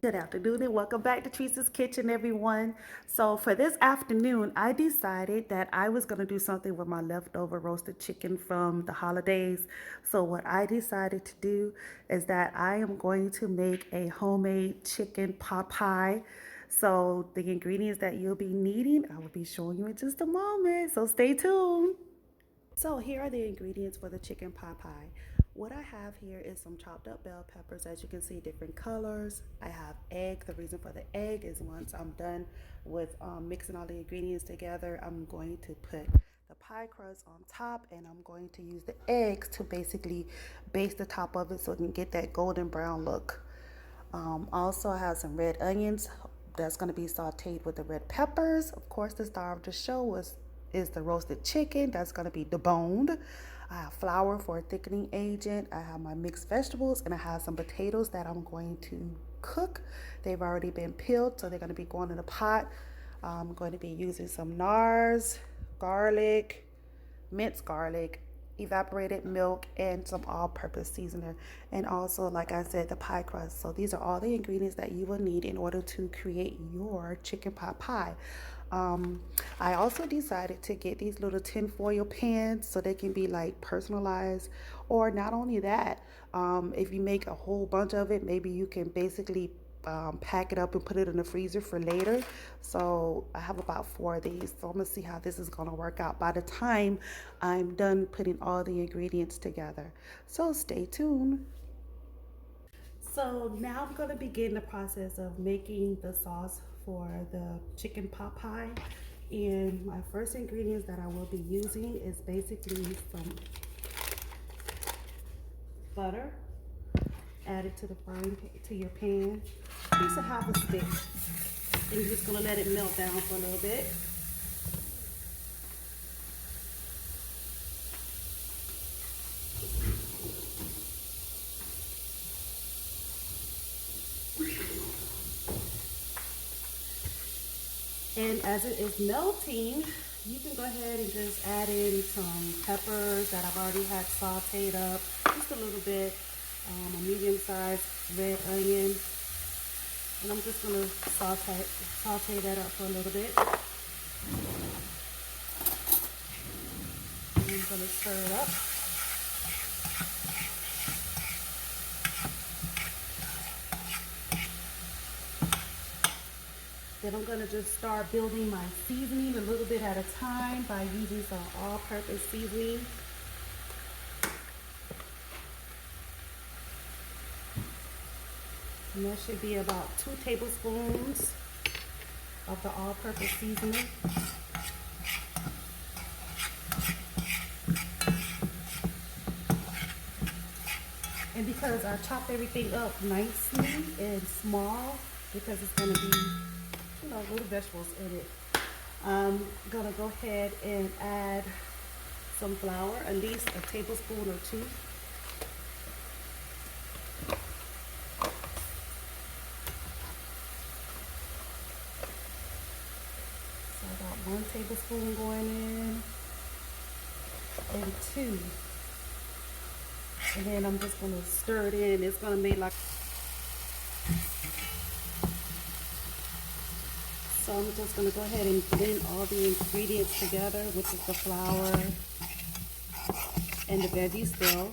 Good afternoon and welcome back to Teresa's Kitchen, everyone. So for this afternoon, I decided that I was going to do something with my leftover roasted chicken from the holidays. So what I decided to do is that I am going to make a homemade chicken pot pie. So the ingredients that you'll be needing, I will be showing you in just a moment. So stay tuned. So here are the ingredients for the chicken pot pie. What I have here is some chopped up bell peppers, as you can see, different colors. I have egg. The reason for the egg is once I'm done with mixing all the ingredients together, I'm going to put the pie crust on top, and I'm going to use the eggs to basically base the top of it so it can get that golden brown look. Also, I have some red onions that's going to be sauteed with the red peppers. Of course, the star of the show is the roasted chicken that's going to be deboned. I have flour for a thickening agent. I have my mixed vegetables, and I have some potatoes that I'm going to cook. They've already been peeled, so they're going to be going in a pot. I'm going to be using some Knorrs garlic, minced garlic, evaporated milk, and some all-purpose seasoner, and also, like I said, the pie crust. So these are all the ingredients that you will need in order to create your chicken pot pie. I also decided to get these little tin foil pans so they can be like personalized. Or not only that, if you make a whole bunch of it, maybe you can basically pack it up and put it in the freezer for later. So I have about 4 of these. So I'm gonna see how this is gonna work out by the time I'm done putting all the ingredients together. So stay tuned. So now I'm gonna begin the process of making the sauce for the chicken pot pie. And my first ingredients that I will be using is basically some butter. Add it to the to your pan. Piece of half a stick. And you're just gonna let it melt down for a little bit. And as it is melting, you can go ahead and just add in some peppers that I've already had sauteed up, just a little bit, a medium-sized red onion. And I'm just gonna saute that up for a little bit. And I'm gonna stir it up. Then I'm gonna just start building my seasoning a little bit at a time by using some all-purpose seasoning. And that should be about 2 tablespoons of the all-purpose seasoning. And because I chopped everything up nicely and small, because it's gonna be, little vegetables in it, I'm gonna go ahead and add some flour, at least a tablespoon or 2. So I got 1 tablespoon going in, and 2. And then I'm just gonna stir it in. It's gonna make like, so I'm just gonna go ahead and blend all the ingredients together, which is the flour and the veggies still.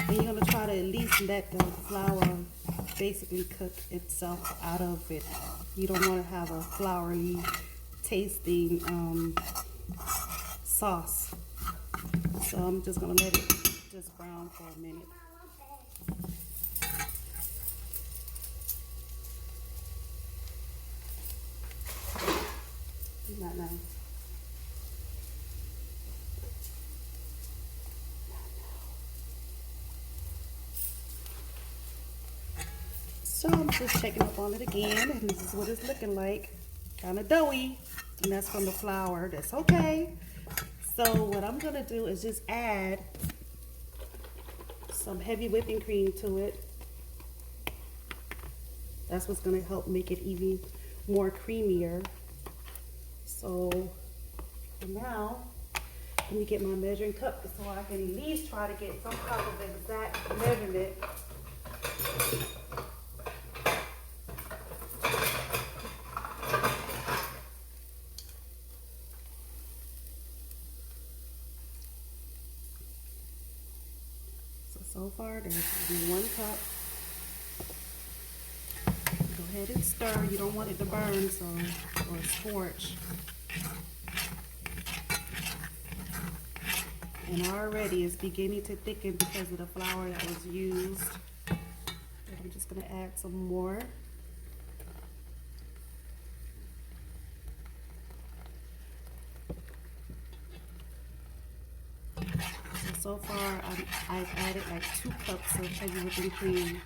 And you're gonna try to at least let the flour basically cook itself out of it. You don't wanna have a floury tasting sauce. So I'm just gonna let it just brown for a minute. Not now. So I'm just checking up on it again, and this is what it's looking like. Kind of doughy, and that's from the flour. That's okay. So what I'm gonna do is just add some heavy whipping cream to it. That's what's gonna help make it even more creamier. So for now, Let me get my measuring cup so I can at least try to get some type of exact measurement. So far, there's going to be 1 cup. Go ahead and stir. You don't want it to burn, so, or scorch. And already it's beginning to thicken because of the flour that was used. And I'm just going to add some more. So far, I've added like 2 cups of heavy whipping cream.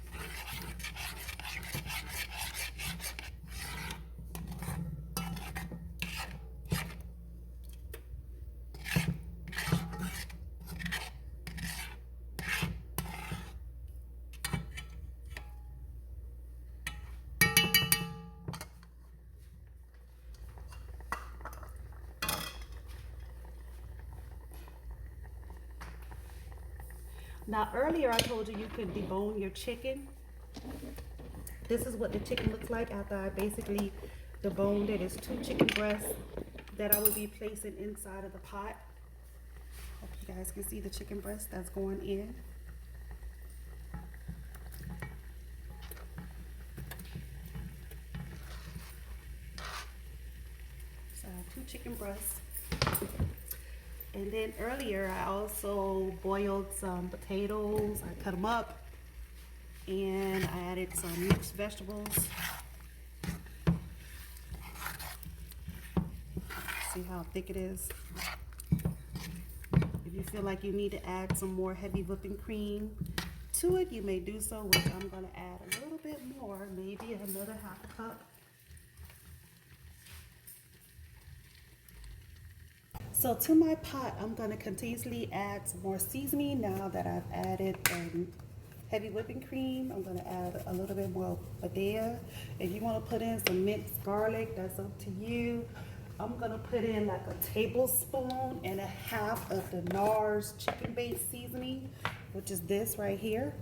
Now earlier I told you could debone your chicken. This is what the chicken looks like after I basically deboned it. It's 2 chicken breasts that I will be placing inside of the pot. Hope you guys can see the chicken breast that's going in. So 2 chicken breasts. And then earlier I also boiled some potatoes. I cut them up and I added some mixed vegetables. See how thick it is? If you feel like you need to add some more heavy whipping cream to it, you may do so, which I'm going to add a little bit more, maybe another 1/2 cup. So to my pot, I'm going to continuously add some more seasoning now that I've added heavy whipping cream. I'm going to add a little bit more padilla. If you want to put in some minced garlic, that's up to you. I'm going to put in like a 1.5 tablespoons of the Knorrs Chicken Base seasoning, which is this right here.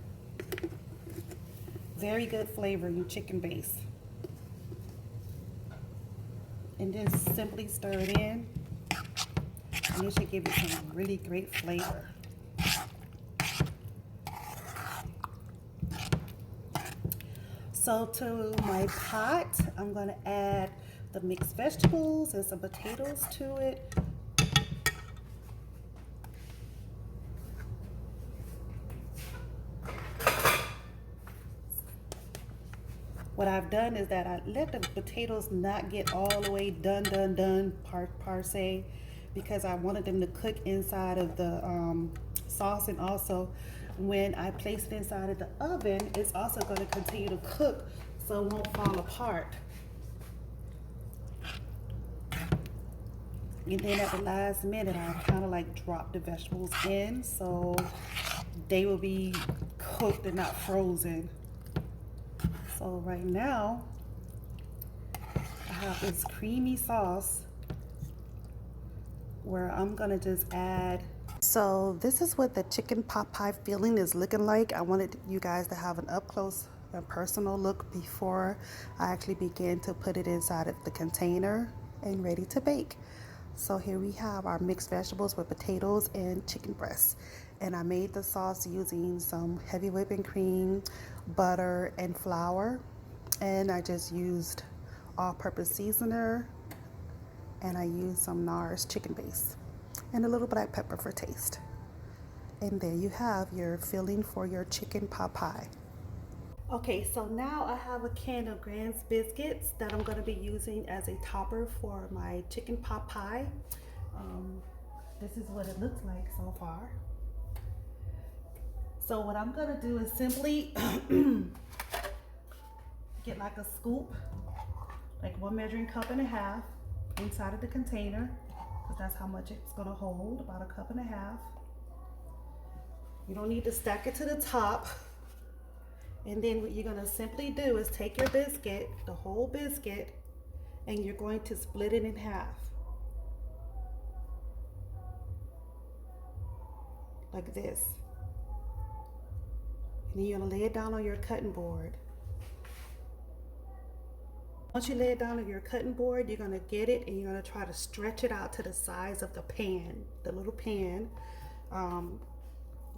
Very good flavor in chicken base. And then simply stir it in. And it should give you some really great flavor. So to my pot, I'm going to add the mixed vegetables and some potatoes to it. What I've done is that I let the potatoes not get all the way done per se, because I wanted them to cook inside of the sauce, and also when I place it inside of the oven, it's also going to continue to cook so it won't fall apart. And then at the last minute, I kind of like drop the vegetables in so they will be cooked and not frozen. So right now, I have this creamy sauce where I'm gonna just add. So this is what the chicken pot pie filling is looking like. I wanted you guys to have an up close and personal look before I actually begin to put it inside of the container and ready to bake. So here we have our mixed vegetables with potatoes and chicken breasts. And I made the sauce using some heavy whipping cream, butter, and flour. And I just used all-purpose seasoner, and I used some Knorrs Chicken Base and a little black pepper for taste. And there you have your filling for your chicken pot pie. Okay, so now I have a can of Knorrs biscuits that I'm going to be using as a topper for my chicken pot pie. This is what it looks like so far. So what I'm going to do is simply get like a scoop, like 1 measuring cup and a half inside of the container, because that's how much it's going to hold, about 1.5 cups. You don't need to stack it to the top. And then what you're going to simply do is take your biscuit, the whole biscuit, and you're going to split it in half. like this. And then you're gonna lay it down on your cutting board. Once you lay it down on your cutting board, you're gonna get it and you're gonna try to stretch it out to the size of the pan, the little pan.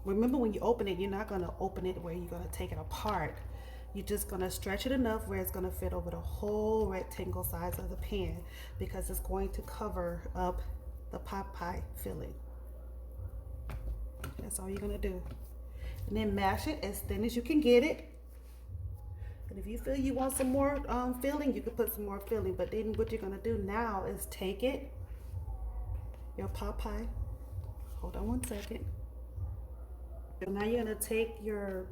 Remember, when you open it, you're not gonna open it where you're gonna take it apart. You're just gonna stretch it enough where it's gonna fit over the whole rectangle size of the pan, because it's going to cover up the pot pie filling. That's all you're gonna do. And then mash it as thin as you can get it. And if you feel you want some more filling, you can put some more filling. But then what you're gonna do now is take it, your pot pie. Hold on one second. So now you're gonna take your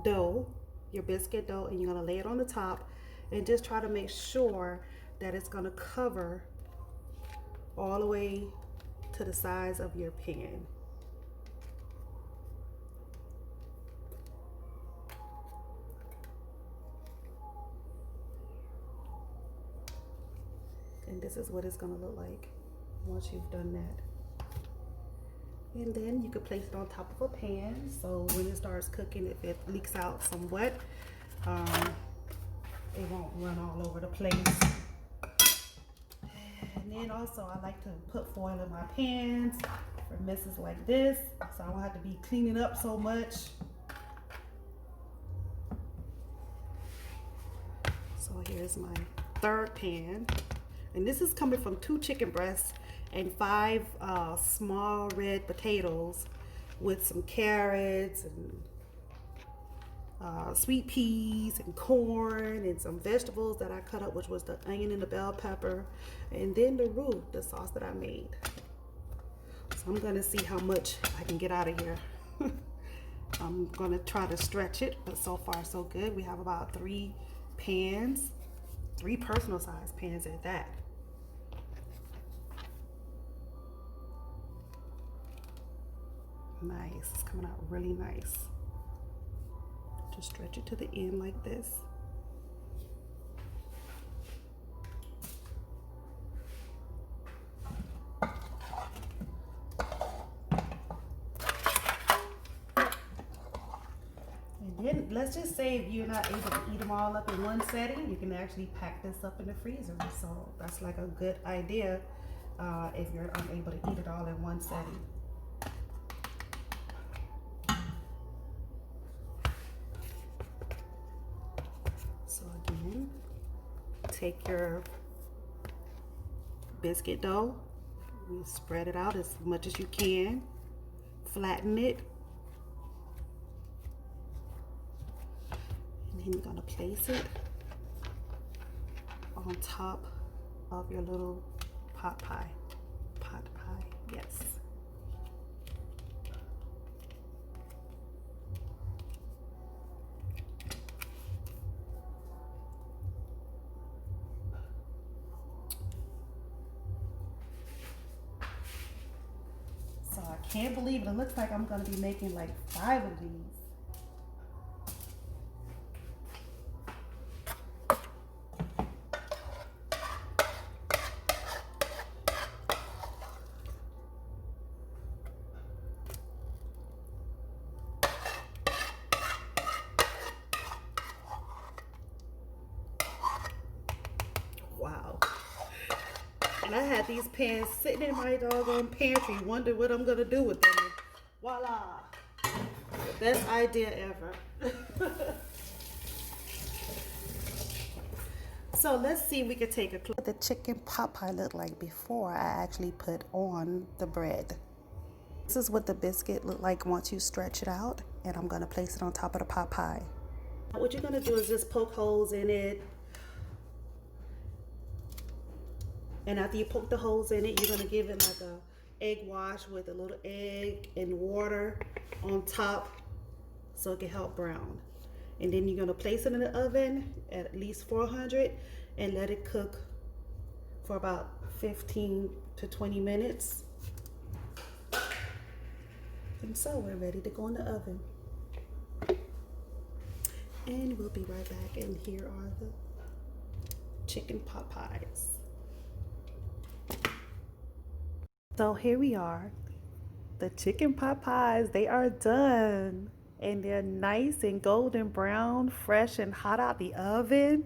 dough, your biscuit dough, and you're gonna lay it on the top, and just try to make sure that it's gonna cover all the way to the size of your pan. And this is what it's gonna look like once you've done that. And then you can place it on top of a pan, so when it starts cooking, if it leaks out somewhat, it won't run all over the place. And then also, I like to put foil in my pans for messes like this, so I don't have to be cleaning up so much. So here's my third pan. And this is coming from 2 chicken breasts and 5 small red potatoes with some carrots and sweet peas and corn and some vegetables that I cut up, which was the onion and the bell pepper, and then the roux, the sauce that I made. So I'm gonna see how much I can get out of here. I'm gonna try to stretch it, but so far so good. We have about 3 pans, 3 personal size pans at that. Nice, it's coming out really nice. Just stretch it to the end like this. And then let's just say if you're not able to eat them all up in one setting, you can actually pack this up in the freezer. So that's like a good idea if you're unable to eat it all in one setting. So again, take your biscuit dough, you spread it out as much as you can, flatten it, and then you're gonna place it on top of your little pot pie. Yes. So I can't believe it. It looks like I'm gonna be making like 5 of these. Wow. And I had these pans sitting in my doggone pantry, wondering what I'm gonna do with them. And voila! The best idea ever. So let's see if we can take a look at the chicken pot pie looked like before I actually put on the bread. This is what the biscuit looked like once you stretch it out, and I'm gonna place it on top of the pot pie. What you're gonna do is just poke holes in it. And after you poke the holes in it, you're gonna give it like a egg wash with a little egg and water on top so it can help brown. And then you're gonna place it in the oven at least 400 and let it cook for about 15 to 20 minutes. And so we're ready to go in the oven. And we'll be right back, and here are the chicken pot pies. So here we are. The chicken pot pies, they are done. And they're nice and golden brown, fresh and hot out the oven.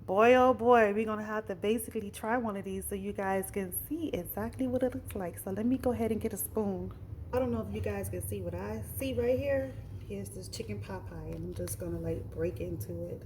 Boy, oh boy, we're gonna have to basically try one of these so you guys can see exactly what it looks like. So let me go ahead and get a spoon. I don't know if you guys can see what I see right here. Here's this chicken pot pie, and I'm just gonna like break into it.